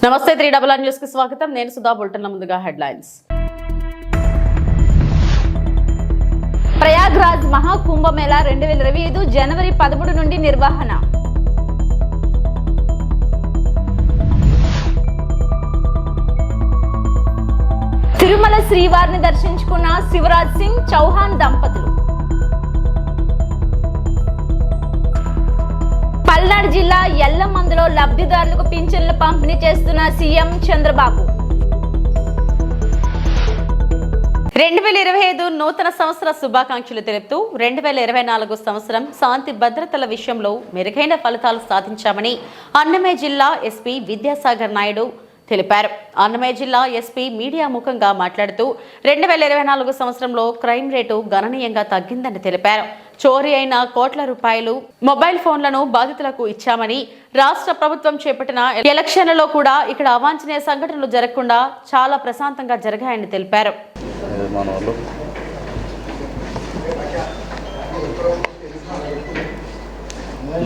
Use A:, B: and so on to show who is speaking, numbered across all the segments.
A: నమస్తే 3 న్యూస్ కి స్వాగతం. నేను సుధా. బులెటిన్ల ముందుగా హెడ్లైన్స్.
B: ప్రయాగ్రాజ్ మహాకుంభమేళా 2025 జనవరి 13 నుండి నిర్వహణ. తిరుమల శ్రీవారిని దర్శించుకున్న శివరాజ్ సింగ్ చౌహాన్ దంపతులు. పల్నాడు జిల్లా ఎల్లమందులో లబ్ధిదారులకు పింఛన్లు పంపిణీ చేస్తున్న సీఎం చంద్రబాబు.
A: 2025 నూతన సంవత్సర శుభాకాంక్షలు తెలుపుతూ 2024 సంవత్సరం శాంతి భద్రతల విషయంలో మెరుగైన ఫలితాలు సాధించామని అన్నమయ్య జిల్లా ఎస్పీ విద్యాసాగర్ నాయుడు తెలిపారు. అన్నమయ్య జిల్లా ఎస్పీ మీడియా ముఖంగా మాట్లాడుతూ 2024 సంవత్సరంలో క్రైమ్ రేటు గణనీయంగా తగ్గిందని తెలిపారు. చోరీ అయిన కోట్ల రూపాయలు మొబైల్ ఫోన్లను బాధితులకు ఇచ్చామని, రాష్ట్ర ప్రభుత్వం చేపట్టిన ఎలక్షన్లలో కూడా ఇక్కడ అవాంఛనీయ సంఘటనలు జరగకుండా చాలా ప్రశాంతంగా జరిగాయని తెలిపారు.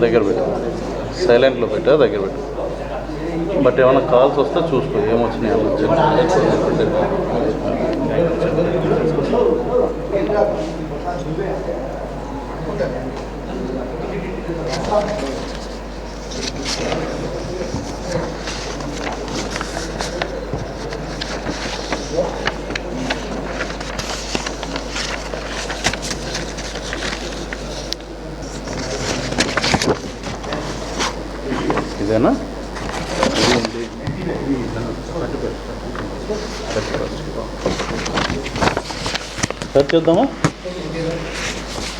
C: దగ్గర పెట్టు, సైలెంట్లో పెట్టా, దగ్గర పెట్టు. బట్ ఏమైనా కాల్స్ వస్తే చూసుకో ఏమొచ్చినాయి. ఇదేనా స్టార్ట్ చేద్దామా?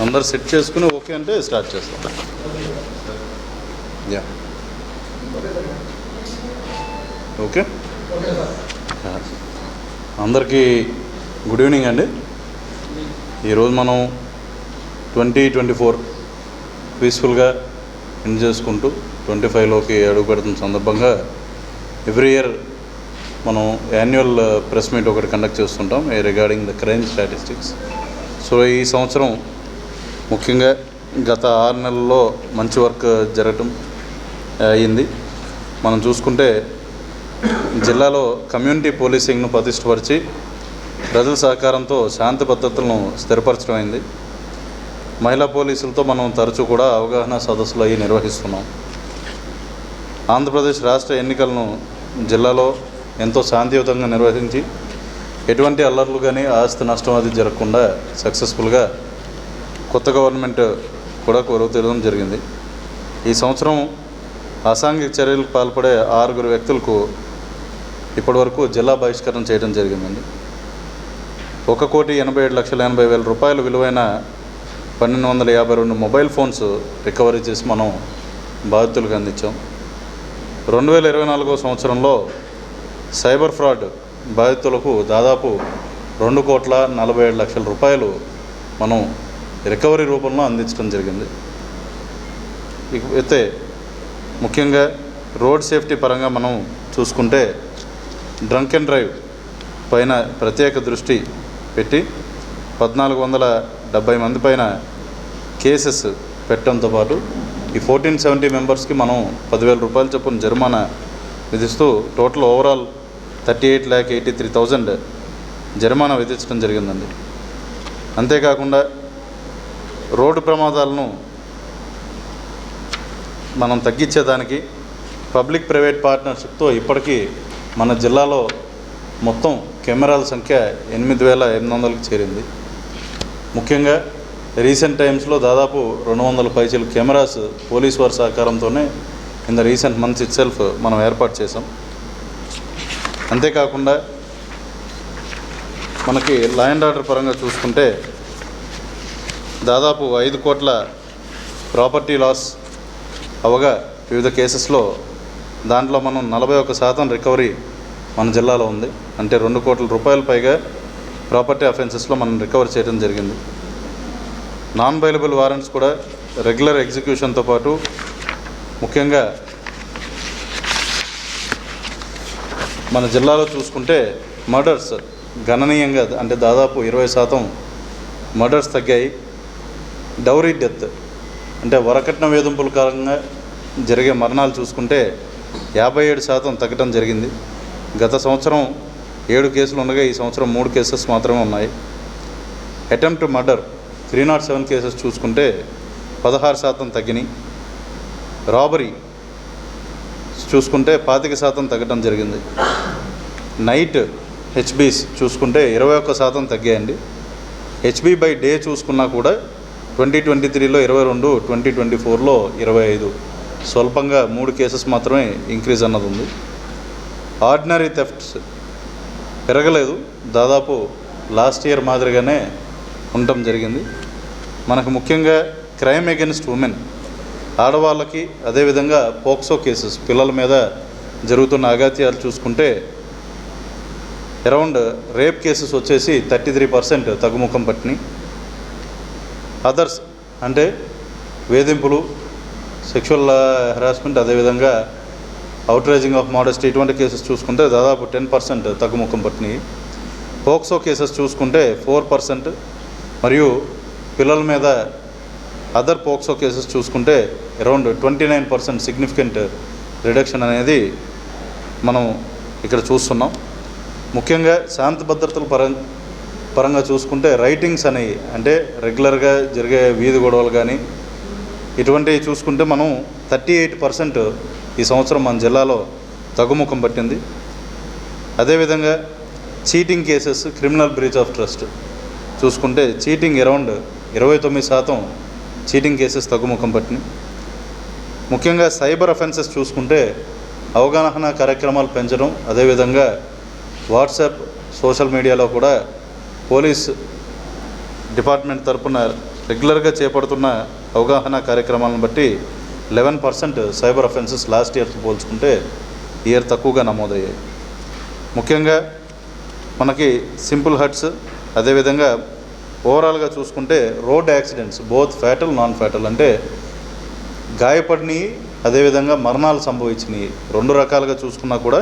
C: అందరు సెట్ చేసుకుని ఓకే అంటే స్టార్ట్ చేస్తాం. Yeah okay. అందరికీ గుడ్ ఈవినింగ్ అండి. ఈరోజు మనం 2024 పీస్ఫుల్గా ఎండ్ చేసుకుంటూ 25లోకి అడుగు పెడుతున్న సందర్భంగా ఎవ్రీ ఇయర్ మనం యాన్యువల్ ప్రెస్ మీట్ ఒకటి కండక్ట్ చేస్తుంటాం regarding the crime statistics. So ఈ సంవత్సరం ముఖ్యంగా గత 6 నెలల్లో మంచి వర్క్ జరగటం అయింది. మనం చూసుకుంటే జిల్లాలో కమ్యూనిటీ పోలీసింగ్ను పటిష్టపరిచి ప్రజల సహకారంతో శాంతి భద్రతలను స్థిరపరచడం అయింది. మహిళా పోలీసులతో మనం తరచూ కూడా అవగాహన సదస్సులు అవి నిర్వహిస్తున్నాం. ఆంధ్రప్రదేశ్ రాష్ట్ర ఎన్నికలను జిల్లాలో ఎంతో శాంతియుతంగా నిర్వహించి ఎటువంటి అల్లర్లు కానీ ఆస్తి నష్టం అది జరగకుండా సక్సెస్ఫుల్గా కొత్త గవర్నమెంట్ కూడా కొరవతీయడం జరిగింది. ఈ సంవత్సరం అసాంఘిక చర్యలకు పాల్పడే 6 వ్యక్తులకు ఇప్పటివరకు జిల్లా బహిష్కరణ చేయడం జరిగిందండి. 1,87,80,000 రూపాయల విలువైన 1,252 మొబైల్ ఫోన్స్ రికవరీ చేసి మనం బాధితులకు అందించాం. 2024 సంవత్సరంలో సైబర్ ఫ్రాడ్ బాధితులకు దాదాపు 2,47,00,000 రూపాయలు మనం రికవరీ రూపంలో అందించడం జరిగింది. అయితే ముఖ్యంగా రోడ్ సేఫ్టీ పరంగా మనం చూసుకుంటే డ్రంక్ అండ్ డ్రైవ్ పైన ప్రత్యేక దృష్టి పెట్టి 1,470 మంది పైన కేసెస్ పెట్టడంతో పాటు ఈ 1470 మెంబర్స్కి మనం 10,000 రూపాయల చొప్పున జరిమానా విధిస్తూ టోటల్ ఓవరాల్ 38,83,000 జరిమానా విధించడం జరిగిందండి. అంతేకాకుండా రోడ్డు ప్రమాదాలను మనం తగ్గించేదానికి పబ్లిక్ ప్రైవేట్ పార్ట్నర్షిప్తో ఇప్పటికీ మన జిల్లాలో మొత్తం కెమెరాల సంఖ్య 8,800కి చేరింది. ముఖ్యంగా రీసెంట్ టైమ్స్లో దాదాపు 200 పైచీల కెమెరాస్ పోలీస్ వారి సహకారంతోనే in the recent months itself మనం ఏర్పాటు చేసాం. అంతేకాకుండా మనకి లా అండ్ ఆర్డర్ పరంగా చూసుకుంటే దాదాపు 5 కోట్ల ప్రాపర్టీ లాస్ అవగా వివిధ కేసెస్లో దాంట్లో మనం 41% రికవరీ మన జిల్లాలో ఉంది. అంటే 2 కోట్ల రూపాయల పైగా ప్రాపర్టీ అఫెన్సెస్లో మనం రికవర్ చేయడం జరిగింది. నాన్ బైలబుల్ వారెంట్స్ కూడా రెగ్యులర్ ఎగ్జిక్యూషన్తో పాటు ముఖ్యంగా మన జిల్లాలో చూసుకుంటే మర్డర్స్ గణనీయంగా అంటే దాదాపు 20% మర్డర్స్ తగ్గాయి. డౌరీ డెత్ అంటే వరకట్న వేధింపుల కారణంగా జరిగే మరణాలు చూసుకుంటే 57% తగ్గడం జరిగింది. గత సంవత్సరం 7 కేసులు ఉండగా ఈ సంవత్సరం 3 కేసెస్ మాత్రమే ఉన్నాయి. అటెంప్ట్ మర్డర్ 307 కేసెస్ చూసుకుంటే 16% తగ్గినాయి. రాబరీ చూసుకుంటే 25% తగ్గడం జరిగింది. నైట్ హెచ్బీస్ చూసుకుంటే 21% తగ్గాయండి. హెచ్బీ బై డే చూసుకున్నా కూడా 2023లో 22, 2024లో 25, స్వల్పంగా 3 కేసెస్ మాత్రమే ఇంక్రీజ్ అన్నది ఉంది. ఆర్డినరీ థెఫ్ట్స్ పెరగలేదు, దాదాపు లాస్ట్ ఇయర్ మాదిరిగానే ఉండటం జరిగింది. మనకు ముఖ్యంగా క్రైమ్ అగెన్స్ట్ ఉమెన్, ఆడవాళ్ళకి, అదేవిధంగా పోక్సో కేసెస్, పిల్లల మీద జరుగుతున్న అఘాత్యాలు చూసుకుంటే అరౌండ్ రేప్ కేసెస్ వచ్చేసి 33% తగ్గుముఖం పట్టినాయి. అదర్స్ అంటే వేధింపులు, సెక్షువల్ హెరాస్మెంట్, అదేవిధంగా అవుట్రేజింగ్ ఆఫ్ మోడెస్టీ, ఇటువంటి కేసెస్ చూసుకుంటే దాదాపు 10% తగ్గుముఖం పట్టినాయి. పోక్సో కేసెస్ చూసుకుంటే 4%, మరియు పిల్లల మీద అదర్ పోక్సో కేసెస్ చూసుకుంటే అరౌండ్ 29% సిగ్నిఫికెంట్ రిడక్షన్ అనేది మనం ఇక్కడ చూస్తున్నాం. ముఖ్యంగా శాంతి భద్రతల పరంగా చూసుకుంటే రైటింగ్స్ అనేవి, అంటే రెగ్యులర్గా జరిగే వీధి గొడవలు కానీ ఇటువంటివి చూసుకుంటే మనం 38% ఈ సంవత్సరం మన జిల్లాలో తగ్గుముఖం పట్టింది. అదేవిధంగా cheating cases, criminal breach of trust చూసుకుంటే చీటింగ్ అరౌండ్ 29% చీటింగ్ కేసెస్ తగ్గుముఖం పట్టినాయి. ముఖ్యంగా సైబర్ అఫెన్సెస్ చూసుకుంటే అవగాహన కార్యక్రమాలు పెంచడం, అదేవిధంగా వాట్సాప్, సోషల్ మీడియాలో కూడా పోలీస్ డిపార్ట్మెంట్ తరఫున రెగ్యులర్గా చేపడుతున్న అవగాహన కార్యక్రమాలను బట్టి 11% సైబర్ అఫెన్సెస్ లాస్ట్ ఇయర్తో పోల్చుకుంటే ఈ ఇయర్ తక్కువగా నమోదయ్యాయి. ముఖ్యంగా మనకి సింపుల్ హర్ట్స్, అదేవిధంగా ఓవరాల్గా చూసుకుంటే road accidents both fatal, non fatal, అంటే గాయపడినవి అదేవిధంగా మరణాలు సంభవించినవి 2 రకాలుగా చూసుకున్నా కూడా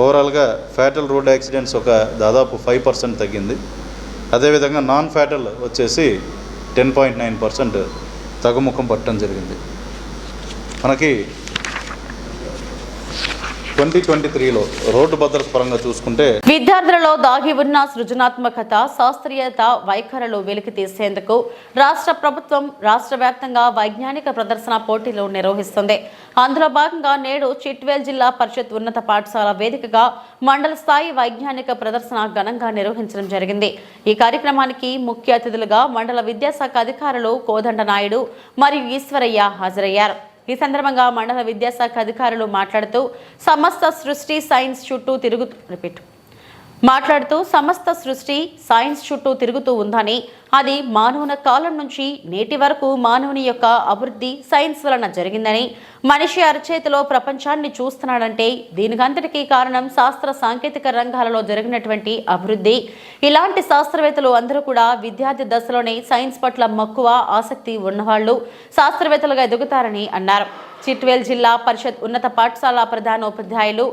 C: ఓవరాల్గా ఫ్యాటల్ రోడ్ యాక్సిడెంట్స్ ఒక దాదాపు 5% తగ్గింది. అదేవిధంగా నాన్ ఫ్యాటల్ వచ్చేసి 10.9% తగ్గుముఖం పట్టడం జరిగింది. మనకి 2023లో రోడ్డు భద్రత పరంగా చూసుకుంటే
A: విద్యార్థులలో దాగి ఉన్న సృజనాత్మకత, శాస్త్రీయత, వైఖరులు వెలికి తీసేందుకు రాష్ట్ర ప్రభుత్వం రాష్ట్ర వ్యాప్తంగా వైజ్ఞానిక ప్రదర్శన పోటీలు నిర్వహిస్తుంది. అందులో భాగంగా నేడు చిట్వేల్ జిల్లా పరిషత్ ఉన్నత పాఠశాల వేదికగా మండల స్థాయి వైజ్ఞానిక ప్రదర్శన ఘనంగా నిర్వహించడం జరిగింది. ఈ కార్యక్రమానికి ముఖ్య అతిథులుగా మండల విద్యాశాఖ అధికారులు కోదండ నాయుడు మరియు ఈశ్వరయ్య హాజరయ్యారు. ఈ సందర్భంగా మండల విద్యాశాఖ అధికారులు మాట్లాడుతూ సమస్త సృష్టి సైన్స్ చుట్టూ తిరుగుతూ ఉందని, అది మానవుల కాలం నుంచి నేటి వరకు మానవుని యొక్క అభివృద్ధి సైన్స్ వలన జరిగిందని, మనిషి అరచేతిలో ప్రపంచాన్ని చూస్తున్నాడంటే దీనికంతటికీ కారణం శాస్త్ర సాంకేతిక రంగాలలో జరిగినటువంటి అభివృద్ధి. ఇలాంటి శాస్త్రవేత్తలు అందరూ కూడా విద్యార్థి దశలోనే సైన్స్ పట్ల మక్కువ, ఆసక్తి ఉన్నవాళ్లు శాస్త్రవేత్తలుగా ఎదుగుతారని అన్నారు. చిట్వేల్ జిల్లా పరిషత్ ఉన్నత పాఠశాల ప్రధానోపాధ్యాయులు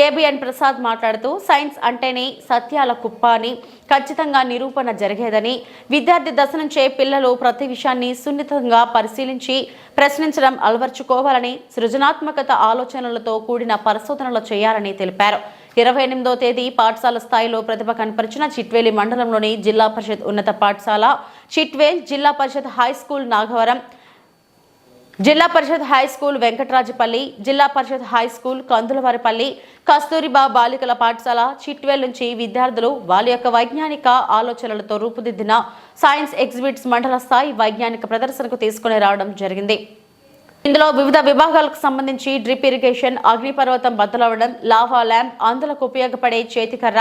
A: ఏబిఎన్ ప్రసాద్ మాట్లాడుతూ సైన్స్ అంటేనే సత్యాల కుప్ప అని, ఖచ్చితంగా నిరూపణ జరిగేదని, విద్యార్థి దశ నుంచే పిల్లలు ప్రతి విషయాన్ని సున్నితంగా పరిశీలించి ప్రశ్నించడం అలవర్చుకోవాలని, సృజనాత్మకత ఆలోచనలతో కూడిన పరిశోధనలు చేయాలని తెలిపారు. 28వ తేదీ పాఠశాల స్థాయిలో ప్రతిభ కనపరిచిన చిట్వేలి మండలంలోని జిల్లా పరిషత్ ఉన్నత పాఠశాల చిట్వేల్, జిల్లా పరిషత్ హై స్కూల్ నాగవరం, జిల్లా పరిషత్ హై స్కూల్ వెంకటరాజపల్లి, జిల్లా పరిషత్ హై స్కూల్ కందులవారిపల్లి, కస్తూరిబా బాలికల పాఠశాల చిట్వేల్ నుంచి విద్యార్థులు వాళ్ళ యొక్క వైజ్ఞానిక ఆలోచనలతో రూపుదిద్దిన సైన్స్ ఎగ్జిబిట్స్ మండల స్థాయి వైజ్ఞానిక ప్రదర్శనకు తీసుకుని రావడం జరిగింది. ఇందులో వివిధ విభాగాలకు సంబంధించి డ్రిప్ ఇరిగేషన్, అగ్నిపర్వతం బద్దలవడం, లావా ల్యాంప్, అందులకు ఉపయోగపడే చేతికర్ర,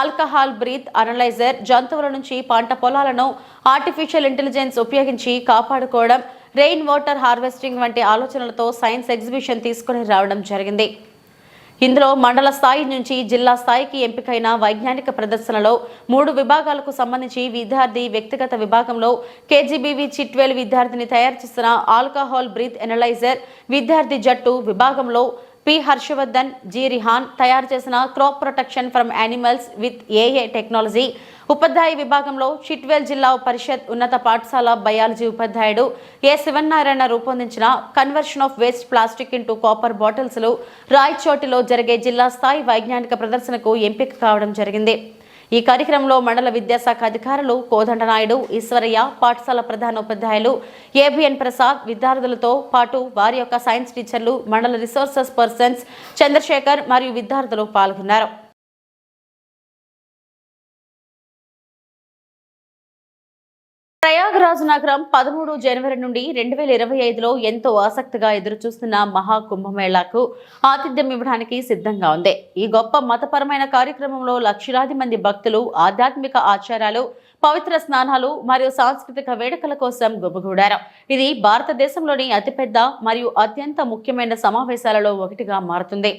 A: ఆల్కహాల్ బ్రీత్ అనలైజర్, జంతువుల నుంచి పంట పొలాలను ఆర్టిఫిషియల్ ఇంటెలిజెన్స్ ఉపయోగించి కాపాడుకోవడం, రెయిన్ వాటర్ హార్వెస్టింగ్ వంటి ఆలోచనలతో సైన్స్ ఎగ్జిబిషన్ తీసుకుని రావడం జరిగింది. ఇందులో మండల స్థాయి నుంచి జిల్లా స్థాయికి ఎంపికైన వైజ్ఞానిక ప్రదర్శనలో 3 విభాగాలకు సంబంధించి విద్యార్థి వ్యక్తిగత విభాగంలో కేజీబీవీ చిట్వేల్ విద్యార్థిని తయారు చేసిన ఆల్కహాల్ బ్రీత్ ఎనలైజర్, విద్యార్థి జట్టు విభాగంలో పి హర్షవర్ధన్, జి రిహాన్ తయారు చేసిన crop protection from animals with ఏఏ టెక్నాలజీ. ఉపాధ్యాయ విభాగంలో చిట్వేల్ జిల్లా పరిషత్ ఉన్నత పాఠశాల బయాలజీ ఉపాధ్యాయుడు ఏ శివనారాయణ రూపొందించిన conversion of waste plastic into copper బాటిల్స్లు రాయచోటిలో జరిగే జిల్లా స్థాయి వైజ్ఞానిక ప్రదర్శనకు ఎంపిక కావడం జరిగింది. ఈ కార్యక్రమంలో మండల విద్యాశాఖ అధికారులు కోదండనాయుడు, ఈశ్వరయ్య, పాఠశాల ప్రధానోపాధ్యాయులు ఏబిఎన్ ప్రసాద్, విద్యార్థులతో పాటు వారి యొక్క సైన్స్ టీచర్లు, మండల రిసోర్సెస్ పర్సన్స్ చంద్రశేఖర్ మరియు విద్యార్థులు పాల్గొన్నారు. ప్రయాగరాజ్ నగరం 13 జనవరి నుండి 2025లో ఎంతో ఆసక్తిగా ఎదురుచూస్తున్న మహా కుంభమేళాకు ఆతిథ్యం ఇవ్వడానికి సిద్ధంగా ఉంది. ఈ గొప్ప మతపరమైన కార్యక్రమంలో లక్షలాది మంది భక్తులు ఆధ్యాత్మిక ఆచారాలు, పవిత్ర స్నానాలు మరియు సాంస్కృతిక వేడుకల కోసం గుమిగూడారు. ఇది భారతదేశంలోని అతిపెద్ద మరియు అత్యంత ముఖ్యమైన సమావేశాలలో ఒకటిగా మారుతుంది.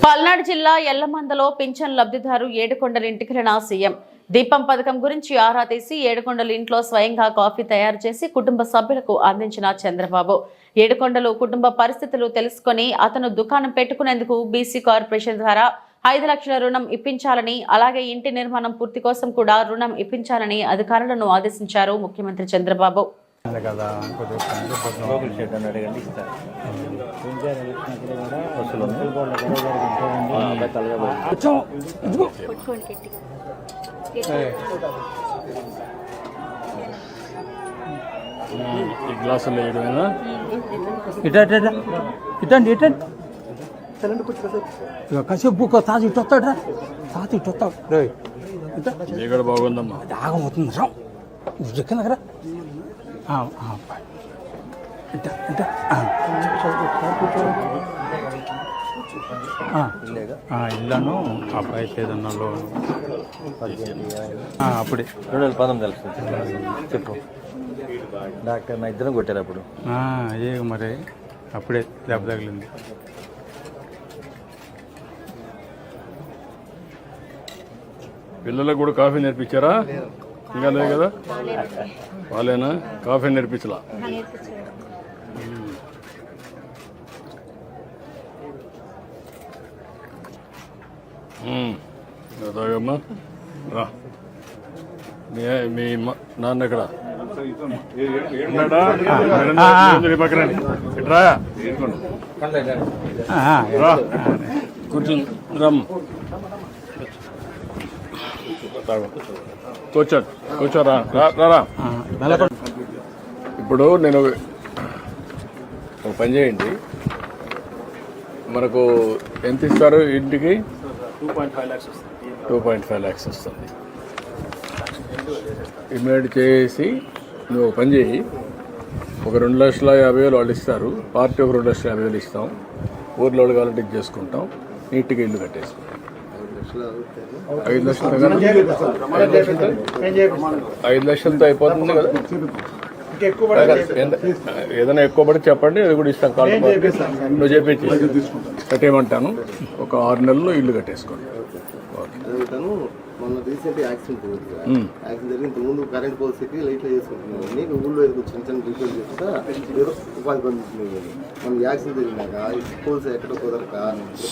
A: పల్నాడు జిల్లా ఎల్లమందలో పింఛన్ లబ్ధిదారు ఏడుకొండల ఇంటికెళ్లిన సీఎం దీపం పథకం గురించి ఆరా తీసి ఏడుకొండల ఇంట్లో స్వయంగా కాఫీ తయారు చేసి కుటుంబ సభ్యులకు అందించిన చంద్రబాబు, ఏడుకొండలు కుటుంబ పరిస్థితులు తెలుసుకుని అతను దుకాణం పెట్టుకునేందుకు బీసీ కార్పొరేషన్ ద్వారా 5 లక్షల రుణం ఇప్పించాలని, అలాగే ఇంటి నిర్మాణం పూర్తి కోసం కూడా రుణం ఇప్పించాలని అధికారులను ఆదేశించారు ముఖ్యమంత్రి చంద్రబాబు.
D: గ్లాసులు వేయడమేనా? ఇటండి ఇటండి కాసేపు బుక్ తాత ఇటు వస్తాడు, తాత ఇటు వస్తాడు. ఇక్కడ బాగుందమ్మా, ఆగమవుతుంది రా కింద కదా. ఇల్లాను అబ్బాయి ఏదన్నా లోన్ అప్పుడే
E: 2019 చెప్పు డాక్టర్ నా ఇద్దరం కొట్టారు అప్పుడు.
D: అదే మరి అప్పుడే దెబ్బ తగిలింది.
F: పిల్లలకు కూడా కాఫీ నేర్పించారా? ఇంకా లేదు కదా, వాళ్ళేనా కాఫీ నేర్పించలా? తాగమ్మా రా. మీ నాన్న ఎక్కడ పక్కన రా, కూర్చుని రమ్మ కూర్చోరా. ఇప్పుడు నేను ఒక పని చేయండి, మనకు ఎంత ఇస్తారు ఇంటికి? 2.5 lakhs వస్తుంది. ఇమీడియట్ చేసి నువ్వు ఒక పని చేయి, ఒక 2,50,000 వాళ్ళు ఇస్తారు, పార్టీ ఒక 2,50,000 ఇస్తాం, ఊర్లో కావాలంటే ఇది చేసుకుంటాం, నీట్గా ఇల్లు కట్టేసుకుంటాం. 5 లక్షలతో అయిపోతుంది కదా. ఏదైనా ఎక్కువ పడి చెప్పండి, అది కూడా ఇస్తాం. కాల్ నువ్వు చెప్పేసి కట్టేయమంటాను. ఒక 6 నెలల్లో ఇల్లు కట్టేసుకోండి. ఓకే.
G: మొన్న రీసెంట్ యాక్సిడెంట్ యాక్సిడెంట్ జరిగి ఇంతకుముందు కరెంట్ పోల్స్కి లైట్లు చేసుకుంటున్నాను ఊళ్ళో ఏదో చిన్న చిన్న రిపేర్ చేస్తా ఏదో ఉపాధి పొందుతుంది. మన యాక్సిడెంట్ జరిగినాక పోల్స్ ఎక్కడ కుదరక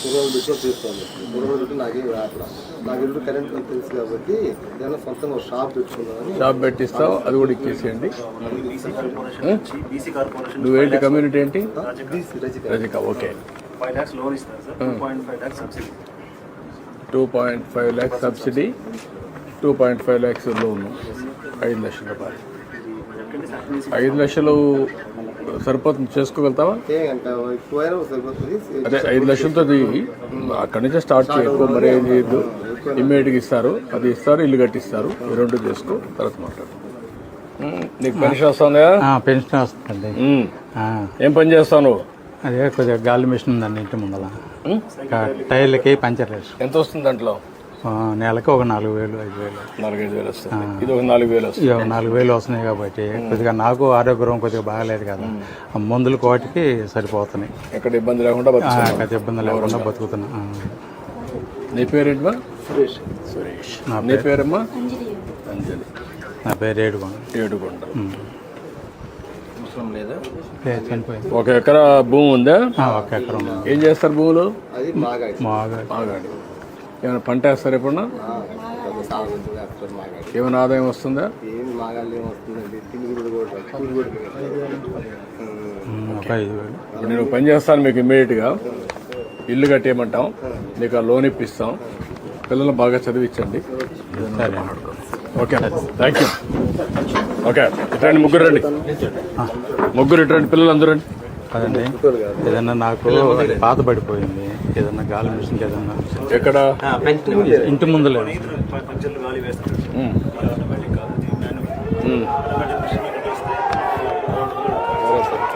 G: కుర్రోలు పెట్టి చేస్తాను. కుర్రోలు పెట్టి నాకేం రావట్లా. నాకు ఎప్పుడు కరెంట్ తెలుసు కాబట్టి ఏదైనా సొంతంగా ఒక షాప్ పెట్టుకున్నామని.
F: షాప్ పెట్టిస్తావు, అది కూడా ఇచ్చేసేయండి. నువ్వేంటి కమ్యూనిటీ ఏంటి? రజిక. ఓకే.
H: 5 lakhs లోన్ ఇస్తారు sir. 2.5 lakhs subsidy.
F: 2.5 lakhs subsidy, 2.5 lakhs loan, 5 లక్షల రూపాయలు. 5 లక్షలు సరిపోతుంది, చేసుకోగలుగుతావా? అదే 5 లక్షలతో అక్కడి నుంచే స్టార్ట్ చేయకు, మరి ఏం చేయొద్దు. ఇమ్మీడియట్గా ఇస్తారు, అది ఇస్తారు, ఇల్లు కట్టిస్తారు. ఈ రెండు చేసుకో, తర్వాత మాట్లాడు. నీకు పెన్షన్ వస్తుందా?
D: పెన్షన్ వస్తుందండి.
F: ఏం పని చేస్తావు నువ్వు?
D: అదే కొద్దిగా గాలి మిషన్ ఉందండి ఇంటి ముందల. టైర్లకి పంచర్ వేసి.
F: ఎంత వస్తుంది దాంట్లో?
D: నెలకి ఒక 4,000, 5,000.
F: 4-5 వస్తుంది. ఇది ఒక 4,000 వస్తుంది.
D: 4,000 వస్తున్నాయి కాబట్టి కొద్దిగా నాకు ఆరోగ్యం కొద్దిగా బాగాలేదు కదా, మందులు కోటికి సరిపోతున్నాయి.
F: ఎక్కడ ఇబ్బంది లేకుండా
D: ఇబ్బంది లేకుండా బతుకుతున్నా.
F: నీ పేరేంటమ్మా? సురేష్. నీ పేరమ్మా? అంజలి.
D: నా పేరు ఏడుకొండ. చనిపోయింది.
F: 1 ఎకరా భూమి ఉందా?
D: 1 ఎకరం.
F: ఏం చేస్తారు భూములు?
D: మాగాడి.
F: ఏమైనా పంట వేస్తారు ఎప్పుడన్నా? ఏమైనా ఆదాయం వస్తుందా?
D: ఒక 5,000.
F: ఇప్పుడు నేను పని చేస్తాను, మీకు ఇమ్మీడియట్గా ఇల్లు కట్టేయమంటాం, నీకు ఆ లోన్ ఇప్పిస్తాం, పిల్లలు బాగా చదివించండి. Okay, thank you. ఓకే, ఇట్రండి, ముగ్గురు రండి, పిల్లలు అందరూ రండి.
D: కదండి, ఏదన్నా నాకు పాత పడిపోయింది, ఏదన్నా గాలి మిషన్ ఏదన్నా.
F: ఎక్కడ?
D: ఇంటి ముందు లేదు.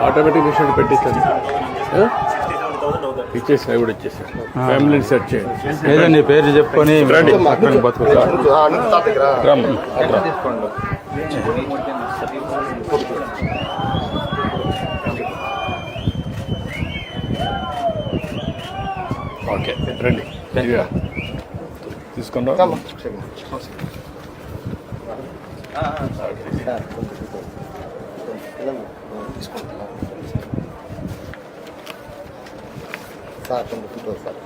F: ఆటోమేటిక్ మిషన్ పెట్టించండి, ఇచ్చేసి అవి కూడా ఇచ్చేసారు. ఫ్యామిలీని సెట్ చేయండి.
D: ఏదో నీ పేరు చెప్పుకొని బతుకుతా.
F: ఓకే, రండి, తీసుకుంటా.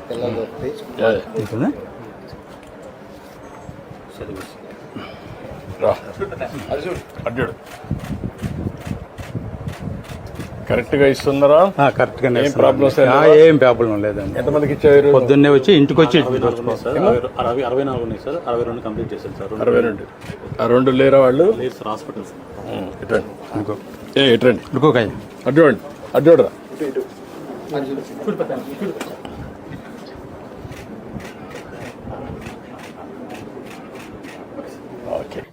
G: పిల్లలు
F: అడ్డాడు కరెక్ట్గా ఇస్తున్నారా?
D: కరెక్ట్గా.
F: ఏం ప్రాబ్లమ్స్?
D: ఏం ప్రాబ్లం లేదండి.
F: ఎంతమందికి ఇచ్చారు?
D: పొద్దున్నే వచ్చి ఇంటికి వచ్చి
H: 64 ఉన్నాయి సార్. 62 కంప్లీట్ చేశారు సార్.
F: 62. ఆ 2 లేరా వాళ్ళు?
H: Hospital sir.
F: ఇట్రండి, ఇట్రండి,
D: ఉడుకోకాయ
F: అడ్డోండి, అడ్డోడరా.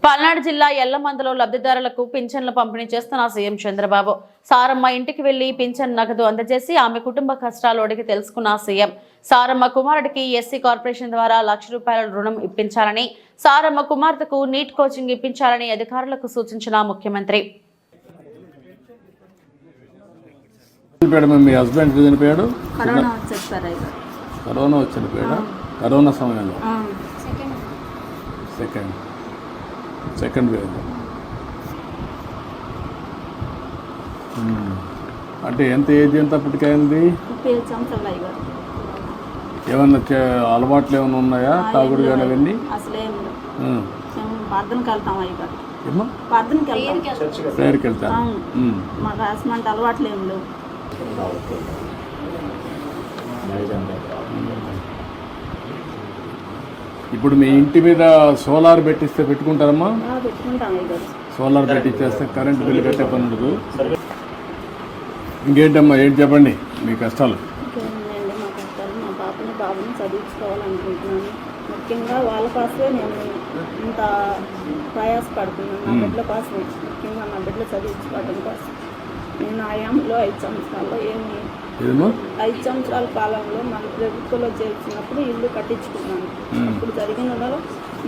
A: పల్నాడు జిల్లా ఎల్లమందలో లబ్ధిదారులకు పింఛన్లు పంపిణీ చేస్తున్న సీఎం చంద్రబాబు. సారమ్మ ఇంటికి వెళ్లి పింఛన్ నగదు అందజేసి ఆమె కుటుంబ కష్టాలు అడిగి తెలుసుకున్న సీఎం, సారమ్మ కుమారుడికి ఎస్సీ కార్పొరేషన్ ద్వారా ₹1,00,000 రుణం ఇప్పించాలని, సారమ్మ కుమార్తెకు నీట్ కోచింగ్ ఇప్పించాలని అధికారులకు సూచించిన ముఖ్యమంత్రి.
F: మీ హస్బెండ్ చనిపోయాడు? కరోనా వచ్చి చనిపోయాడా? కరోనా సమయంలో సెకండ్ వేవ్. అంటే ఎంత ఏజ్ ఎంత అప్పటికైంది? ఏమన్నా అలవాట్లు ఏమైనా ఉన్నాయా? తాగుడు కానీ అవన్నీ? ప్రేయర్కి వెళ్తాను.
B: అలవాట్లు ఏం లేవు.
F: ఇప్పుడు మీ ఇంటి మీద సోలార్ పెట్టిస్తే పెట్టుకుంటారమ్మా? సోలార్ పెట్టించేస్తే కరెంట్ బిల్లు కట్టే పని ఉండదు. ఇంకేంటమ్మా, ఏంటి చెప్పండి మీ కష్టాలు?
B: మా కష్టాలు, మా పాపని బాబుని చదివించుకోవాలనుకుంటున్నాను. ముఖ్యంగా వాళ్ళ కోసమే నేను ఇంత ప్రయాసపడుతున్నాను. నా బిడ్డల కోసమే, ముఖ్యంగా నా బిడ్డలు చదివించుకోవడం కోసం. నేను ఆయాంలో 5 సంవత్సరాల్లో 5 సంవత్సరాల కాలంలో మన ప్రభుత్వంలో చేర్చినప్పుడు ఇల్లు కట్టించుకున్నాను. అప్పుడు జరిగిన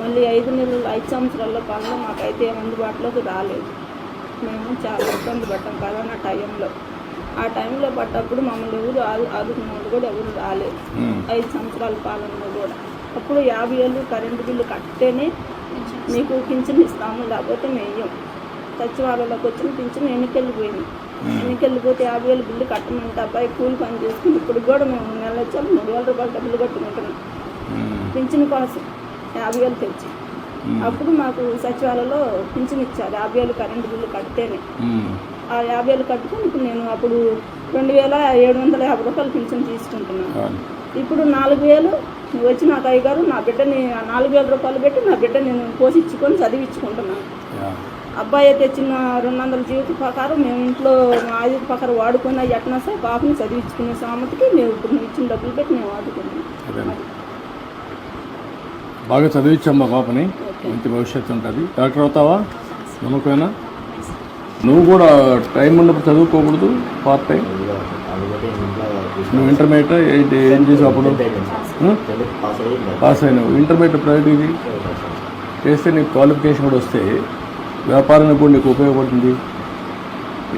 B: మళ్ళీ 5 సంవత్సరాల కాలంలో మాకైతే అందుబాటులోకి రాలేదు. మేము చాలా ఇబ్బంది పడ్డాం కరోనా టైంలో. ఆ టైంలో పడ్డప్పుడు మమ్మల్ని ఎవరు ఆదుకున్న వాళ్ళు కూడా ఎవరు రాలేదు. 5 సంవత్సరాల పాలనలో కూడా అప్పుడు 50,000 కరెంటు బిల్లు కట్టేనే మీకు పింఛన్ ఇస్తాము, లేకపోతే మేయం. సచివాలయంలోకి వచ్చిన పింఛన్ ఎన్నికెళ్ళిపోయింది. ఎన్నికెళ్ళిపోతే 50,000 బిల్లు కట్టమంటే అబ్బాయి కూలి పని చేసుకుని ఇప్పుడు కూడా మేము నెల వచ్చాము 3,000 రూపాయలు డబ్బులు కట్టుకుంటున్నాం పింఛన్ కోసం 50,000 తెచ్చి. అప్పుడు మాకు సచివాలయంలో పింఛన్ ఇచ్చారు 50,000 కరెంటు బిల్లు కడితేనే. ఆ 50,000 కట్టుకుని ఇప్పుడు నేను అప్పుడు 2,750 రూపాయలు పింఛన్ తీసుకుంటున్నాను. ఇప్పుడు 4,000 వచ్చి నాకు అయ్యగారు నా బిడ్డని 4,000 రూపాయలు పెట్టి నా బిడ్డ నేను పోషించుకొని చదివించుకుంటున్నాను. అబ్బాయి తెచ్చిన 200 జీవిత ప్రకారం మేము ఇంట్లో ఆయుధ ప్రకారం వాడుకున్న ఎట్నా సార్ పాపని చదివించుకునే సామతికి మేము ఇప్పుడు నువ్వు ఇచ్చిన డబ్బులు పెట్టి మేము వాడుకున్నాం.
F: బాగా చదివించమ్మా పాపని, మంచి భవిష్యత్తు ఉంటుంది. డాక్టర్ అవుతావా? నమ్మకమేనా? నువ్వు కూడా టైం ఉన్నప్పుడు చదువుకోకూడదు పార్ట్ టైం. నువ్వు ఇంటర్మీడియట్ ఏం చేసావు అప్పుడు? పాస్ అయినావు. ఇంటర్మీడియట్ ప్రైవేట్ చేస్తే నీకు క్వాలిఫికేషన్ కూడా వస్తే వ్యాపారానికి కూడా నీకు ఉపయోగపడుతుంది.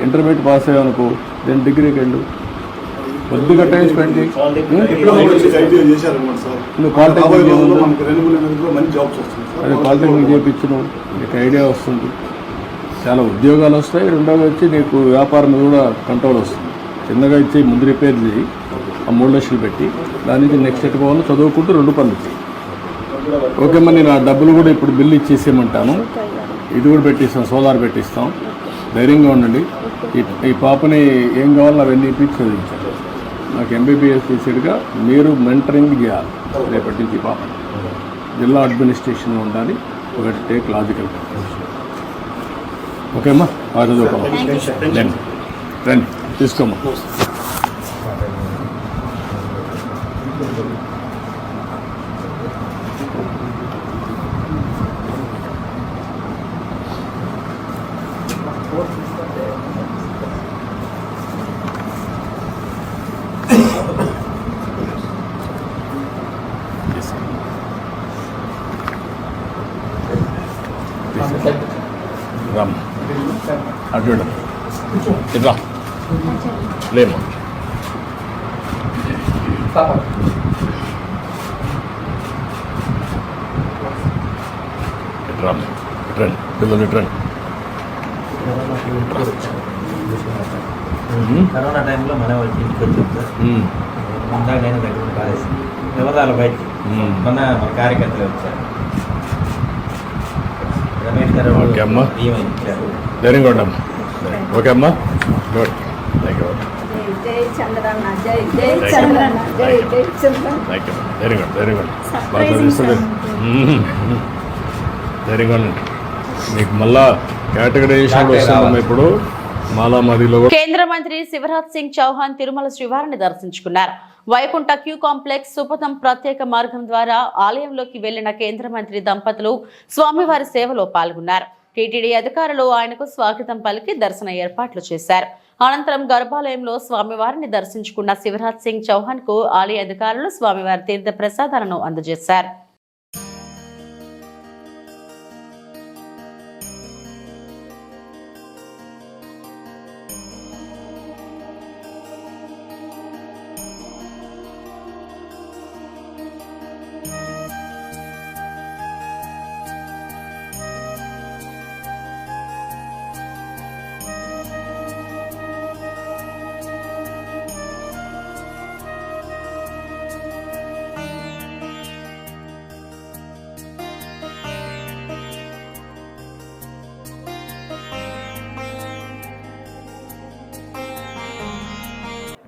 F: ఇంటర్మీడియట్ పాస్ అయ్యావు అనుకో, దెన్ డిగ్రీకి వెళ్ళు, కొద్దిగా టైం స్పెండ్ చేయి. నువ్వు పాలిటెక్నిక్ అదే పాలిటెక్నిక్ చేయించు, నీకు ఐడియా వస్తుంది, చాలా ఉద్యోగాలు వస్తాయి. రెండోది వచ్చి నీకు వ్యాపారం మీద కూడా కంట్రోల్ వస్తుంది. చిన్నగా ఇచ్చి ముందు రిపేర్ చేయి, ఆ 3 లక్షలు పెట్టి దాని నుంచి నెక్స్ట్ ఎట్టుకోవాలి, చదువుకుంటూ 2 పనులు చేయి. ఓకే అమ్మా, నేను ఆ డబ్బులు కూడా ఇప్పుడు బిల్లు ఇచ్చేసేయమంటాను. ఇది కూడా పెట్టిస్తాం, సోలార్ పెట్టిస్తాం. ధైర్యంగా ఉండండి. ఈ పాపని ఏం కావాలో అవన్నీ ఇప్పించి చదివించాలి. నాకు ఎంబీబీఎస్ చేసేట్టుగా మీరు మెంటరింగ్ చేయాలి. రేపటి నుంచి పాప జిల్లా అడ్మినిస్ట్రేషన్లో ఉండాలి. ఒకటి టేక్ లాజికల్. ఓకే అమ్మా, చదువుకోమ్మా. రండి తీసుకోమ్మా. రామ్ అటు ఇట్లా లేమా రామ్ రండి పిల్లలు రండి.
E: కరోనా టైంలో మన వాళ్ళకి ఇంటికి వచ్చాం సార్. ముందాక నేను దగ్గర కాలేసి వివరాలు బయట మన కార్యకర్తలు వచ్చారు. రమేష్ గారు
F: ఓకే అమ్మా, ధైర్యంగా ఉండమ్మా. ఓకే అమ్మా, గుడ్. Thank you.
B: జై చంద్రన్న, జై జై చంద్రన్న, జై జై చంద్రన్న.
F: Thank you. ధైర్యంగా ధైర్యంగా బాగా చదివిస్తుంది. ధైర్యంగా ఉండండి. మీకు మళ్ళా కేటగరైజేషన్ వస్తుందమ్మా. ఇప్పుడు మాలామాదిలో
A: కేంద్ర మంత్రి శివరాజ్ సింగ్ చౌహాన్ తిరుమల శ్రీవారిని దర్శించుకున్నారు. వైకుంఠ క్యూ కాంప్లెక్స్ సుపథం ప్రత్యేక మార్గం ద్వారా ఆలయంలోకి వెళ్లిన కేంద్ర మంత్రి దంపతులు స్వామివారి సేవలో పాల్గొన్నారు. టీటీడీ అధికారులు ఆయనకు స్వాగతం పలికి దర్శన ఏర్పాట్లు చేశారు. అనంతరం గర్భాలయంలో స్వామివారిని దర్శించుకున్న శివరాజ్ సింగ్ చౌహాన్ కు ఆలయ అధికారులు స్వామివారి తీర్థ ప్రసాదాలను అందజేశారు.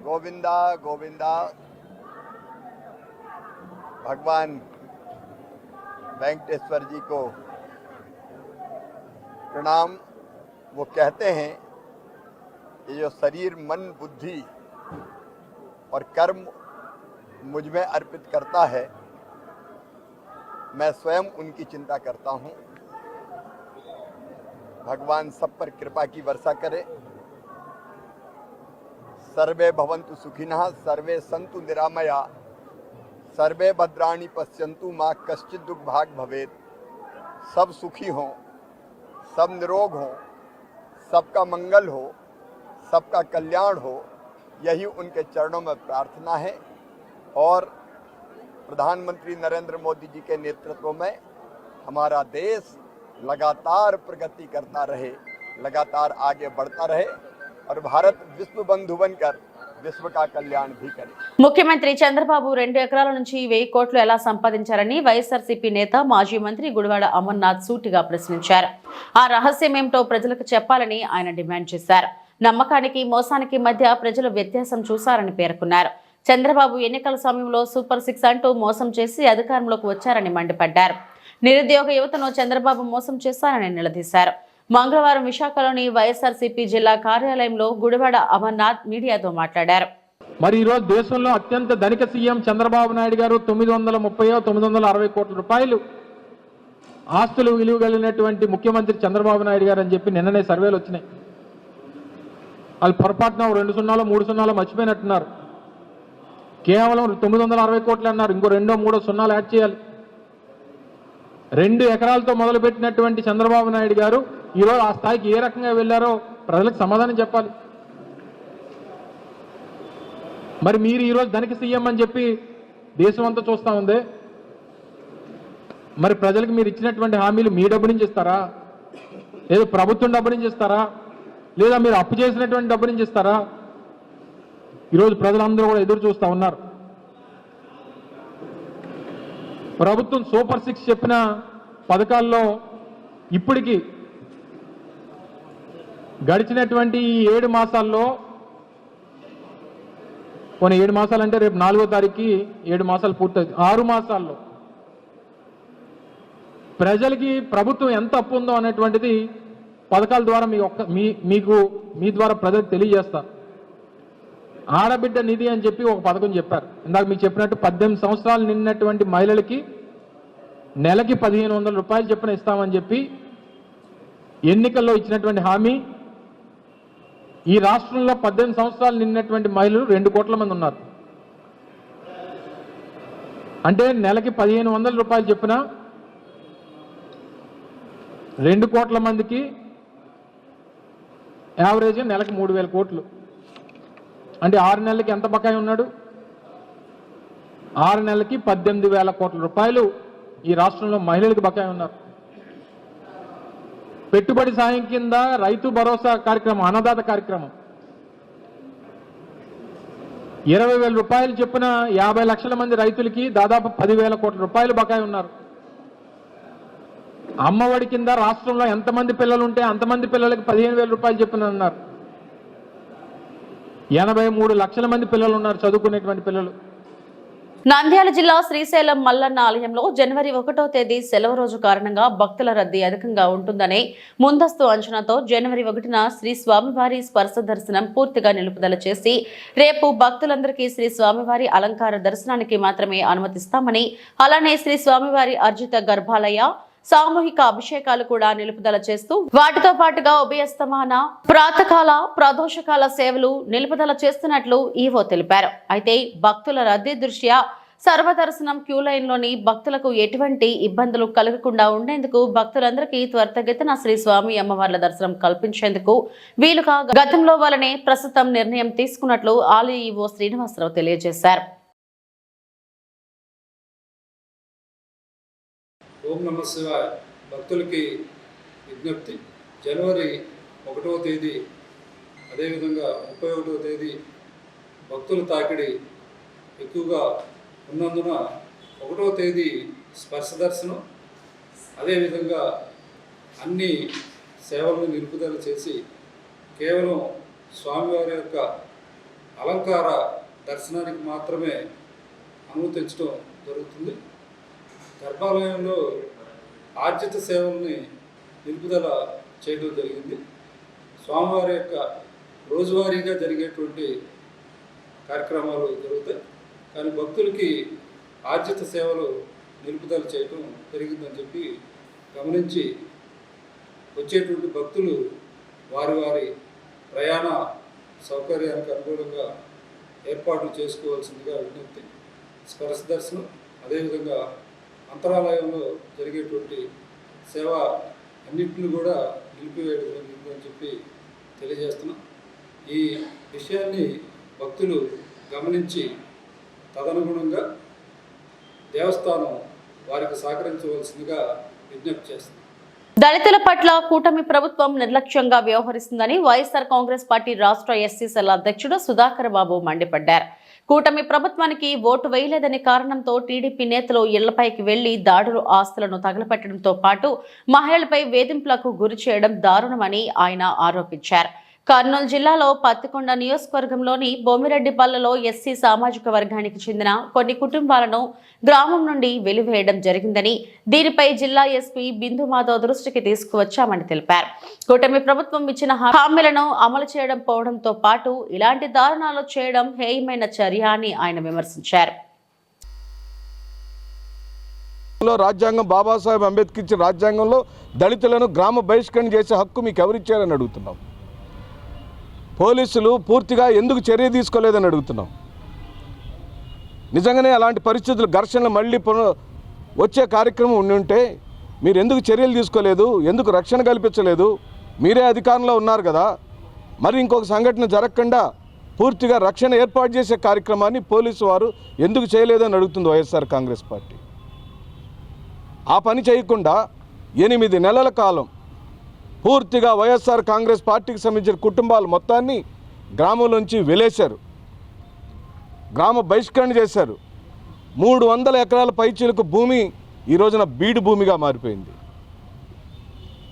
I: गोविंदा गोविंदा। भगवान वेंकटेश्वर जी को प्रणाम। वो कहते हैं कि जो शरीर मन बुद्धि और कर्म मुझ में अर्पित करता है, मैं स्वयं उनकी चिंता करता हूँ। भगवान सब पर कृपा की वर्षा करे। सर्वे भवन्तु सुखिनः, सर्वे सन्तु निरामया, सर्वे भद्राणि पश्यन्तु, माँ कश्चित् दुख भाग भवेत्। सब सुखी हों, सब निरोग हों, सबका मंगल हो, सबका कल्याण हो, यही उनके चरणों में प्रार्थना है। और प्रधानमंत्री नरेंद्र मोदी जी के नेतृत्व में हमारा देश लगातार प्रगति करता रहे, लगातार आगे बढ़ता रहे और भारत विश्व बंधु बनकर విశ్వ కా కళ్యాణ్ భీ కరే.
A: ముఖ్యమంత్రి చంద్రబాబు 2 ఎకరాల నుంచి 1000 కోట్లు ఎలా సంపాదించారని వైఎస్ఆర్సీపీ నేత మాజీ మంత్రి గుడివాడ అమర్నాథ్ సూటిగా ప్రశ్నించారు. ఆ రహస్యం ఏమిటో ప్రజలకు చెప్పాలని ఆయన డిమాండ్ చేశారు. నమ్మకానికి మోసానికి మధ్య ప్రజలు వ్యత్యాసం చూశారని పేర్కొన్నారు. చంద్రబాబు ఎన్నికల సమయంలో సూపర్ 6 అంటూ మోసం చేసి అధికారంలోకి వచ్చారని మండిపడ్డారు. నిరుద్యోగ యువతను చంద్రబాబు మోసం చేశారని నిలదీశారు. మంగళవారం విశాఖలోని వైఎస్ఆర్సీపీ జిల్లా కార్యాలయంలో గుడివాడ అమర్నాథ్ మీడియాతో మాట్లాడారు.
J: మరి ఈరోజు దేశంలో అత్యంత ధనిక సీఎం చంద్రబాబు నాయుడు గారు 960 కోట్ల రూపాయలు ఆస్తులు విలువ కలిగినటువంటి ముఖ్యమంత్రి చంద్రబాబు నాయుడు గారు అని చెప్పి నిన్ననే సర్వేలు వచ్చినాయి. వాళ్ళు పొరపాటున 2 సున్నాలు 3 సున్నాలు మర్చిపోయినట్టున్నారు. కేవలం 960 కోట్లు అన్నారు. ఇంకో 2-3 సున్నాలు యాడ్ చేయాలి. 2 ఎకరాలతో మొదలుపెట్టినటువంటి చంద్రబాబు నాయుడు గారు ఈరోజు ఆ స్థాయికి ఏ రకంగా వెళ్ళారో ప్రజలకు సమాధానం చెప్పాలి. మరి మీరు ఈరోజు ధనిక సీఎం అని చెప్పి దేశం అంతా చూస్తూ ఉంది. మరి ప్రజలకు మీరు ఇచ్చినటువంటి హామీలు మీ డబ్బు నుంచి ఇస్తారా, లేదా ప్రభుత్వం డబ్బు నుంచి ఇస్తారా, లేదా మీరు అప్పు చేసినటువంటి డబ్బు నుంచి ఇస్తారా? ఈరోజు ప్రజలందరూ కూడా ఎదురు చూస్తూ ఉన్నారు. ప్రభుత్వం సూపర్ 6 చెప్పిన పథకాల్లో ఇప్పటికీ గడిచినటువంటి 7 మాసాల్లో, కొన్ని 7 మాసాలు అంటే రేపు 4వ తారీఖుకి 7 మాసాలు పూర్తవుతుంది. 6 మాసాల్లో ప్రజలకి ప్రభుత్వం ఎంత అప్పు ఉందో అనేటువంటిది పథకాల ద్వారా మీ ద్వారా ప్రజలకు తెలియజేస్తారు. ఆడబిడ్డ నిధి అని చెప్పి ఒక పథకం చెప్పారు. ఇందాక మీకు చెప్పినట్టు 18 సంవత్సరాలు నిండినటువంటి మహిళలకి నెలకి 1500 రూపాయలు చొప్పున ఇస్తామని చెప్పి ఎన్నికల్లో ఇచ్చినటువంటి హామీ. ఈ రాష్ట్రంలో 18 సంవత్సరాలు నిండినటువంటి మహిళలు 2 కోట్ల మంది ఉన్నారు. అంటే నెలకి 1500 రూపాయలు చొప్పున 2 కోట్ల మందికి యావరేజ్ నెలకి 3000 కోట్లు. అంటే 6 నెలలకి ఎంత బకాయి ఉన్నాడు? 6 నెలలకి 18,000 కోట్ల రూపాయలు ఈ రాష్ట్రంలో మహిళలకు బకాయి ఉన్నారు. పెట్టుబడి సాయం కింద రైతు భరోసా కార్యక్రమం, అన్నదాత కార్యక్రమం 20,000 రూపాయలు చొప్పున 50 లక్షల మంది రైతులకి దాదాపు 10,000 కోట్ల రూపాయలు బకాయి ఉన్నారు. అమ్మఒడి కింద రాష్ట్రంలో ఎంతమంది పిల్లలు ఉంటే అంతమంది పిల్లలకి 15,000 రూపాయలు చొప్పున అన్నారు. 83 లక్షల మంది పిల్లలు ఉన్నారు, చదువుకునేటువంటి పిల్లలు.
A: నంద్యాల జిల్లా శ్రీశైలం మల్లన్న ఆలయంలో జనవరి 1వ తేదీ సెలవు రోజు కారణంగా భక్తుల రద్దీ అధికంగా ఉంటుందనే ముందస్తు అంచనాతో జనవరి 1న శ్రీ స్వామివారి స్పర్శ దర్శనం పూర్తిగా నిలుపుదల చేసి రేపు భక్తులందరికీ శ్రీ స్వామివారి అలంకార దర్శనానికి మాత్రమే అనుమతిస్తామని, అలానే శ్రీ స్వామివారి అర్జిత గర్భాలయ సామూహిక అభిషేకాలు కూడా నిలుపుదల చేస్తూ వాటితో పాటుగా ఉభయస్తమాన ప్రాతకాల ప్రదోషకాల సేవలు నిలుపుదల చేస్తున్నట్లు ఈవో తెలిపారు. అయితే భక్తుల రద్దీ దృష్ట్యా సర్వదర్శనం క్యూ లైన్లోని భక్తులకు ఎటువంటి ఇబ్బందులు కలగకుండా ఉండేందుకు భక్తులందరికీ త్వరితగతిన శ్రీ స్వామి అమ్మవార్ల దర్శనం కల్పించేందుకు వీలుగా గతంలో వలనే ప్రస్తుతం నిర్ణయం తీసుకున్నట్లు ఆలయ ఈవో శ్రీనివాసరావు తెలియజేశారు.
K: ఓం నమ శివాయ. భక్తులకి విజ్ఞప్తి, జనవరి 1వ తేదీ అదేవిధంగా 31వ తేదీ భక్తుల తాకిడి ఎక్కువగా ఉన్నందున 1వ తేదీ స్పర్శ దర్శనం, అదేవిధంగా అన్ని సేవలను నిలుపుదల చేసి కేవలం స్వామివారి యొక్క అలంకార దర్శనానికి మాత్రమే అనుమతించడం జరుగుతుంది. గర్భాలయంలో ఆర్జిత సేవల్ని నిలుపుదల చేయడం జరిగింది. స్వామివారి యొక్క రోజువారీగా జరిగేటువంటి కార్యక్రమాలు జరుగుతాయి, కానీ భక్తులకి ఆర్జిత సేవలు నిలుపుదల చేయడం జరిగిందని చెప్పి గమనించి వచ్చేటువంటి భక్తులు వారి వారి ప్రయాణ సౌకర్యానికి అనుగుణంగా ఏర్పాట్లు చేసుకోవాల్సిందిగా విజ్ఞప్తి. స్పర్శ దర్శనం అదేవిధంగా అంతరాలయంలో జరిగేటువంటి సేవ అన్నింటిని కూడా నిలిపివేయడం జరిగిందని చెప్పి తెలియజేస్తున్నాం. ఈ విషయాన్ని భక్తులు గమనించి తదనుగుణంగా దేవస్థానం వారికి సహకరించవలసిందిగా విజ్ఞప్తి చేస్తుంది.
A: దళితుల పట్ల కూటమి ప్రభుత్వం నిర్లక్ష్యంగా వ్యవహరిస్తుందని వైఎస్ఆర్ కాంగ్రెస్ పార్టీ రాష్ట్ర ఎస్సీ సెల్ అధ్యక్షుడు సుధాకర్ బాబు మండిపడ్డారు. కూటమి ప్రభుత్వానికి ఓటు వేయలేదనే కారణంతో టీడీపీ నేతలు ఇళ్లపైకి వెళ్లి దాడులు, ఆస్తులను తగలపెట్టడంతో పాటు మహిళలపై వేధింపులకు గురి చేయడం దారుణమని ఆయన ఆరోపించారు. కర్నూలు జిల్లాలో పత్తికొండ నియోజకవర్గంలోని బొమ్మిరెడ్డిపల్లిలో ఎస్సీ సామాజిక వర్గానికి చెందిన కొన్ని కుటుంబాలను గ్రామం నుండి వెలివేయడం జరిగిందని, దీనిపై జిల్లా ఎస్పీ బిందు మాధవ్ దృష్టికి తీసుకువచ్చామని తెలిపారు. కూటమి ప్రభుత్వం ఇచ్చిన హామీలను అమలు చేయడం పోవడంతో పాటు ఇలాంటి దారుణాలు చేయడం హేయమైన చర్య అని ఆయన విమర్శించారు.
F: రాజ్యాంగం బాబాసాహెబ్ అంబేద్కర్ ఇచ్చిన రాజ్యాంగంలో దళితులను గ్రామ బహిష్కరణ చేసే హక్కు మీకు ఎవరిచ్చారని అడుగుతున్నాం. పోలీసులు పూర్తిగా ఎందుకు చర్య తీసుకోలేదని అడుగుతున్నాం. నిజంగానే అలాంటి పరిస్థితులు, ఘర్షణలు మళ్ళీ వచ్చే కార్యక్రమం ఉంటే మీరు ఎందుకు చర్యలు తీసుకోలేదు, ఎందుకు రక్షణ కల్పించలేదు? మీరే అధికారంలో ఉన్నారు కదా, మరి ఇంకొక సంఘటన జరగకుండా పూర్తిగా రక్షణ ఏర్పాటు చేసే కార్యక్రమాన్ని పోలీసు వారు ఎందుకు చేయలేదని అడుగుతుంది వైఎస్ఆర్ కాంగ్రెస్ పార్టీ. ఆ పని చేయకుండా 8 నెలల కాలం పూర్తిగా వైఎస్ఆర్ కాంగ్రెస్ పార్టీకి సంబంధించిన కుటుంబాలు మొత్తాన్ని గ్రామంలోంచి వెలేశారు, గ్రామ బహిష్కరణ చేశారు. 300 ఎకరాల పైచీలకు భూమి ఈ రోజున బీడు భూమిగా మారిపోయింది.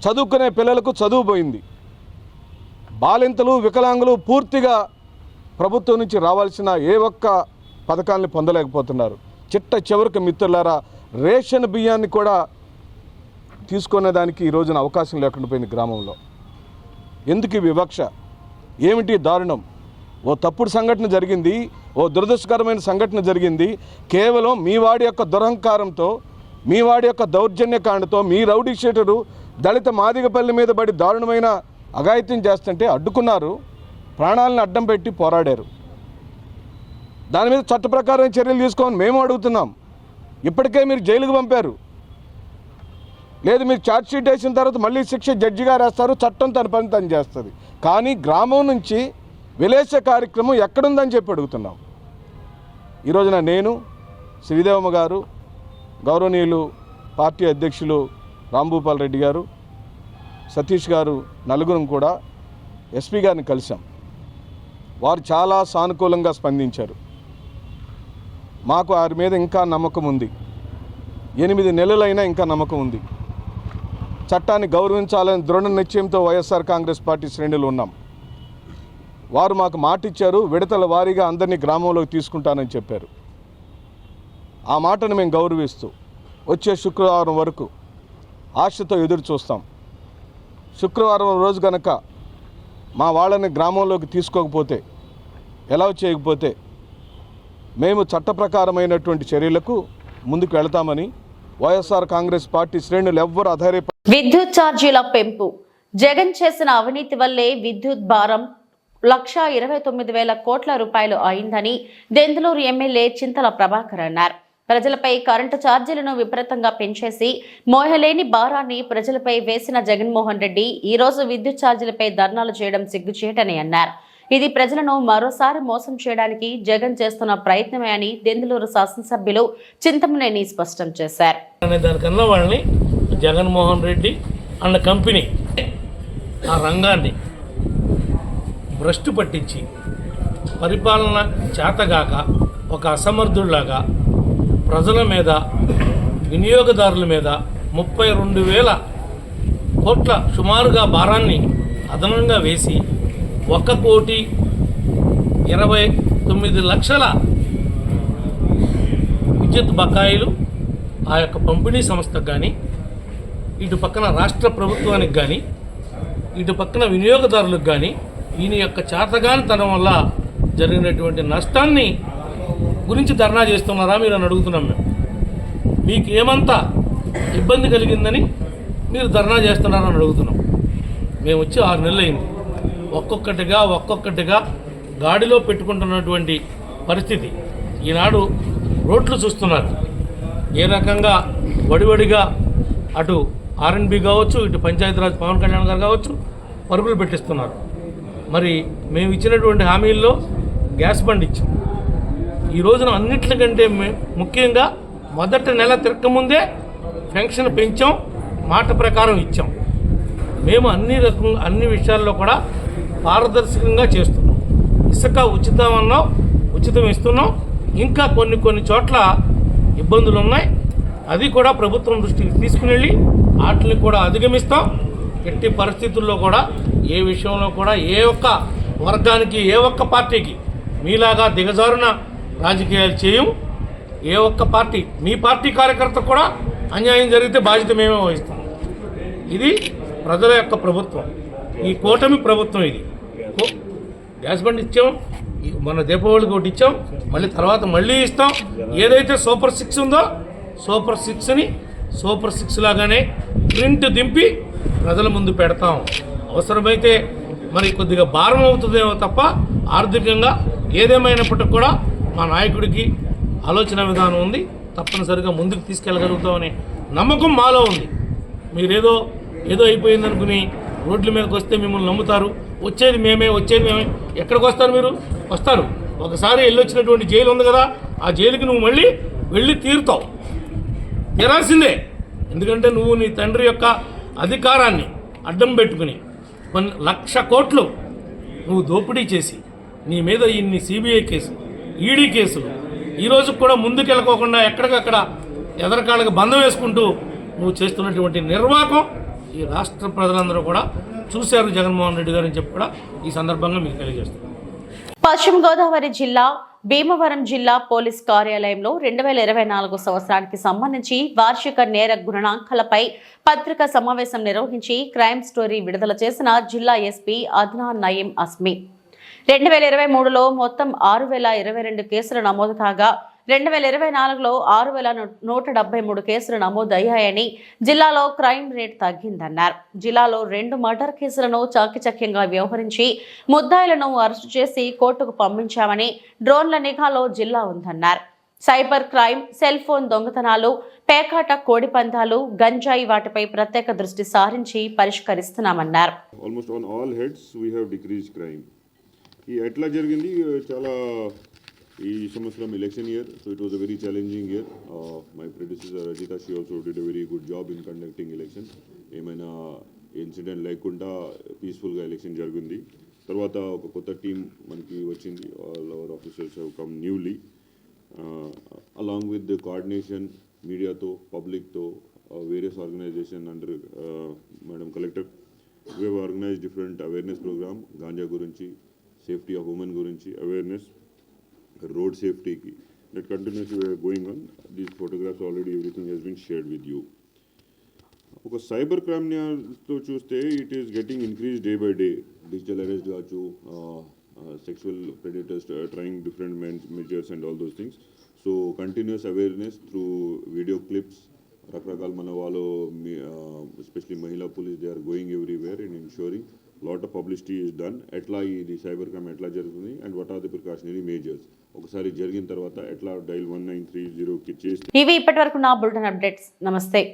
F: చదువుకునే పిల్లలకు చదువు పోయింది. బాలింతలు, వికలాంగులు పూర్తిగా ప్రభుత్వం నుంచి రావాల్సిన ఏ ఒక్క పథకాలను పొందలేకపోతున్నారు. చిట్ట చివరికి మిత్రులారా, రేషన్ బియ్యాన్ని కూడా తీసుకునేదానికి ఈ రోజున అవకాశం లేకుండా పోయింది గ్రామంలో. ఎందుకు ఈ వివక్ష? ఏమిటి దారుణం? ఓ తప్పుడు సంఘటన జరిగింది, ఓ దురదృష్టకరమైన సంఘటన జరిగింది. కేవలం మీ వాడి యొక్క దురహంకారంతో, మీ వాడి యొక్క దౌర్జన్యకాండతో మీ రౌడీ షీటరు దళిత మాదిగపల్లి మీద పడి దారుణమైన అఘాయిత్యం చేస్తుంటే అడ్డుకున్నారు, ప్రాణాలను అడ్డం పెట్టి పోరాడారు. దాని మీద చట్ట ప్రకారం చర్యలు తీసుకోమని మేము అడుగుతున్నాం. ఇప్పటికే మీరు జైలుకు పంపారు. లేదు, మీరు ఛార్జ్ షీట్ వేసిన తర్వాత మళ్ళీ శిక్ష జడ్జి గారు వేస్తారు, చట్టం తన పని తను చేస్తుంది. కానీ గ్రామం నుంచి వెలేసే కార్యక్రమం ఎక్కడుందని చెప్పి అడుగుతున్నాం. ఈరోజున నేను, శ్రీదేవమ్మ గారు, గౌరవనీయులు పార్టీ అధ్యక్షులు రాంభూపాల్ రెడ్డి గారు, సతీష్ గారు, నలుగురం కూడా ఎస్పీ గారిని కలిసాం. వారు చాలా సానుకూలంగా స్పందించారు. మాకు వారి మీద ఇంకా నమ్మకం ఉంది. 8 నెలలైనా ఇంకా నమ్మకం ఉంది. చట్టాన్ని గౌరవించాలని దృఢ నిశ్చయంతో వైఎస్ఆర్ కాంగ్రెస్ పార్టీ శ్రేణులు ఉన్నాం. వారు మాకు మాట ఇచ్చారు, విడతల వారీగా అందరినీ గ్రామంలోకి తీసుకుంటానని చెప్పారు. ఆ మాటను మేము గౌరవిస్తూ వచ్చే శుక్రవారం వరకు ఆశతో ఎదురు చూస్తాం. శుక్రవారం రోజు కనుక మా వాళ్ళని గ్రామంలోకి తీసుకోకపోతే, ఎలా చేయకపోతే మేము చట్ట ప్రకారమైనటువంటి చర్యలకు ముందుకు వెళతామని వైఎస్ఆర్ కాంగ్రెస్ పార్టీ శ్రేణులు ఎవ్వరు ఆధారపడి.
A: విద్యుత్ ఛార్జీల పెంపు. జగన్ చేసిన అవినీతి వల్లే విద్యుత్ భారం 1,29,000 కోట్ల రూపాయలు అయిందని దెందులూరు ఎమ్మెల్యే చింతల ప్రభాకర్ అన్నారు. ప్రజలపై కరెంటు ఛార్జీలను విపరీతంగా పెంచేసి మోయలేని భారాన్ని ప్రజలపై వేసిన జగన్మోహన్ రెడ్డి ఈ రోజు విద్యుత్ ఛార్జీలపై ధర్నాలు చేయడం సిగ్గుచేటని అన్నారు. ఇది ప్రజలను మరోసారి మోసం చేయడానికి జగన్ చేస్తున్న ప్రయత్నమే అని దెందులూరు శాసనసభ్యులు చింతమనేని స్పష్టం చేశారు.
L: దానికన్నా వాళ్ళని జగన్మోహన్ రెడ్డి అన్న కంపెనీ ఆ రంగాన్ని భ్రష్టు పట్టించి పరిపాలన చేతగాక ఒక అసమర్థుల్లాగా ప్రజల మీద, వినియోగదారుల మీద 32,000 కోట్ల సుమారుగా భారాన్ని అదనంగా వేసి 1,29,00,000 విద్యుత్ బకాయిలు ఆ యొక్క పంపిణీ సంస్థకు కానీ, ఇటు పక్కన రాష్ట్ర ప్రభుత్వానికి కానీ, ఇటు పక్కన వినియోగదారులకు కానీ ఈయన యొక్క చేతగానితనం వల్ల జరిగినటువంటి నష్టాన్ని గురించి ధర్నా చేస్తున్నారా మీరు అని అడుగుతున్నాం. మీకు ఏమంతా ఇబ్బంది కలిగిందని మీరు ధర్నా చేస్తున్నారని అడుగుతున్నాం. మేము వచ్చి 6 నెలలు అయింది. ఒక్కొక్కటిగా గాడిలో పెట్టుకుంటున్నటువంటి పరిస్థితి. ఈనాడు రోడ్లు చూస్తున్నారు ఏ రకంగా వడివడిగా అటు ఆర్ఎన్బి కావచ్చు, ఇటు పంచాయతీరాజ్ పవన్ కళ్యాణ్ గారు కావచ్చు పరుగులు పెట్టిస్తున్నారు. మరి మేము ఇచ్చినటువంటి హామీల్లో గ్యాస్ బండ్ ఇచ్చాం. ఈ రోజున అన్నిట్లకంటే ముఖ్యంగా మొదటి నెల తిరగకముందే పెన్షన్ పెంచాం, మాట ప్రకారం ఇచ్చాం. మేము అన్ని విషయాల్లో కూడా పారదర్శకంగా చేస్తున్నాం. ఇసుక ఉచితం అన్నాం, ఉచితం ఇస్తున్నాం. ఇంకా కొన్ని చోట్ల ఇబ్బందులు ఉన్నాయి, అది కూడా ప్రభుత్వం దృష్టికి తీసుకుని వెళ్ళి వాటిని కూడా అధిగమిస్తాం. ఎట్టి పరిస్థితుల్లో కూడా ఏ విషయంలో కూడా ఏ ఒక్క వర్గానికి, ఏ ఒక్క పార్టీకి మీలాగా దిగజారున రాజకీయాలు చేయం. ఏ ఒక్క పార్టీ, మీ పార్టీ కార్యకర్త కూడా అన్యాయం జరిగితే బాధ్యత మేమే వహిస్తాం. ఇది ప్రజల యొక్క ప్రభుత్వం, ఈ కూటమి ప్రభుత్వం. ఇది గ్యాస్ బండ్ ఇచ్చాం, మన దీపావళికి ఒకటి ఇచ్చాం, మళ్ళీ ఇస్తాం. ఏదైతే సూపర్ 6 ఉందో సూపర్ 6ని సూపర్ 6 లాగానే ప్రింట్ దింపి ప్రజల ముందు పెడతాం. అవసరమైతే మరి కొద్దిగా భారం అవుతుందేమో తప్ప ఆర్థికంగా ఏదేమైనప్పటికీ కూడా మా నాయకుడికి ఆలోచన విధానం ఉంది, తప్పనిసరిగా ముందుకు తీసుకెళ్ళగలుగుతామనే నమ్మకం మాలో ఉంది. మీరేదో అయిపోయిందనుకుని రోడ్ల మీదకి వస్తే మిమ్మల్ని నమ్ముతారు. వచ్చేది మేమే. ఎక్కడికి వస్తారు మీరు? వస్తారు. ఒకసారి వెళ్ళొచ్చినటువంటి జైలు ఉంది కదా, ఆ జైలుకి నువ్వు మళ్ళీ వెళ్ళి తీరుతావు, తీరాల్సిందే. ఎందుకంటే నువ్వు నీ తండ్రి యొక్క అధికారాన్ని అడ్డం పెట్టుకుని 1,00,000 కోట్లు నువ్వు దోపిడీ చేసి నీ మీద ఇన్ని సిబిఐ కేసులు, ఈడీ కేసులు, ఈరోజు కూడా ముందుకెళ్ళకోకుండా ఎక్కడికక్కడ ఎదరకాళ్ళకి బంధం వేసుకుంటూ నువ్వు చేస్తున్నటువంటి నిర్వాహకం ఈ రాష్ట్ర ప్రజలందరూ కూడా చూశారు జగన్మోహన్ రెడ్డి గారు అని చెప్పి కూడా ఈ సందర్భంగా మీకు తెలియజేస్తున్నాను.
A: పశ్చిమ గోదావరి జిల్లా భీమవరం జిల్లా పోలీస్ కార్యాలయంలో 2024 సంవత్సరానికి సంబంధించి వార్షిక నేర గుణాంకాలపై పత్రికా సమావేశం నిర్వహించి క్రైమ్ స్టోరీ విడుదల చేసిన జిల్లా ఎస్పీ అద్నాన్ నయీం అస్మి. 2023లో మొత్తం 6,022 కేసులు నమోదు కాగా 2024లో 6,173 కేసులు నమోదయ్యాయని, జిల్లాలో క్రైమ్ రేట్ తగ్గిందన్నారు. జిల్లాలో 2 మర్డర్ కేసులను చాకచక్యంగా వ్యవహరించి ముద్దాయిలను అరెస్టు చేసి కోర్టుకు పంపించామని, డ్రోన్ల నిఘాలో జిల్లా ఉందన్నారు. సైబర్ క్రైమ్, సెల్ ఫోన్ దొంగతనాలు, పేకాట, కోడి పందాలు, గంజాయి వాటిపై ప్రత్యేక దృష్టి సారించి పరిష్కరిస్తున్నామన్నారు.
M: Almost on all heads we have decrease crime. ఈ ఎట్లా జరిగింది చాలా ఈ సంవత్సరం election year, so it was a very challenging year. My predecessor Ajitha, she also did a very good job in conducting election. ఏమైనా ఇన్సిడెంట్ లేకుండా పీస్ఫుల్గా ఎలక్షన్ జరిగింది. తర్వాత ఒక కొత్త టీం మనకి వచ్చింది. All our officers have come newly, along with the coordination మీడియాతో, పబ్లిక్తో, various organisation under madam collector. We have organise different awareness programme, ganja గురించి, సేఫ్టీ ఆఫ్ ఉమెన్ గురించి awareness, road safety that continuously we are going on. These photographs already, everything has been shared with you. ఒక cyber crime తో చూస్తే it is getting increase day by day. Digital arrest కావచ్చు, sexual predators trying different measures and all those things. So continuous awareness through video clips, రకరకాల మన వాళ్ళు especially మహిళా police, they are going everywhere and ensuring lot of publicity is done. ఎట్లా ఇది cyber crime ఎట్లా జరుగుతుంది and what are the precautionary measures. ఒకసారి జరిగిన తర్వాత ఎట్లా డైల్ 1930కి చేస్తే.
A: ఇవి ఇప్పటివరకు నా బులెటిన్ అప్డేట్స్. నమస్తే.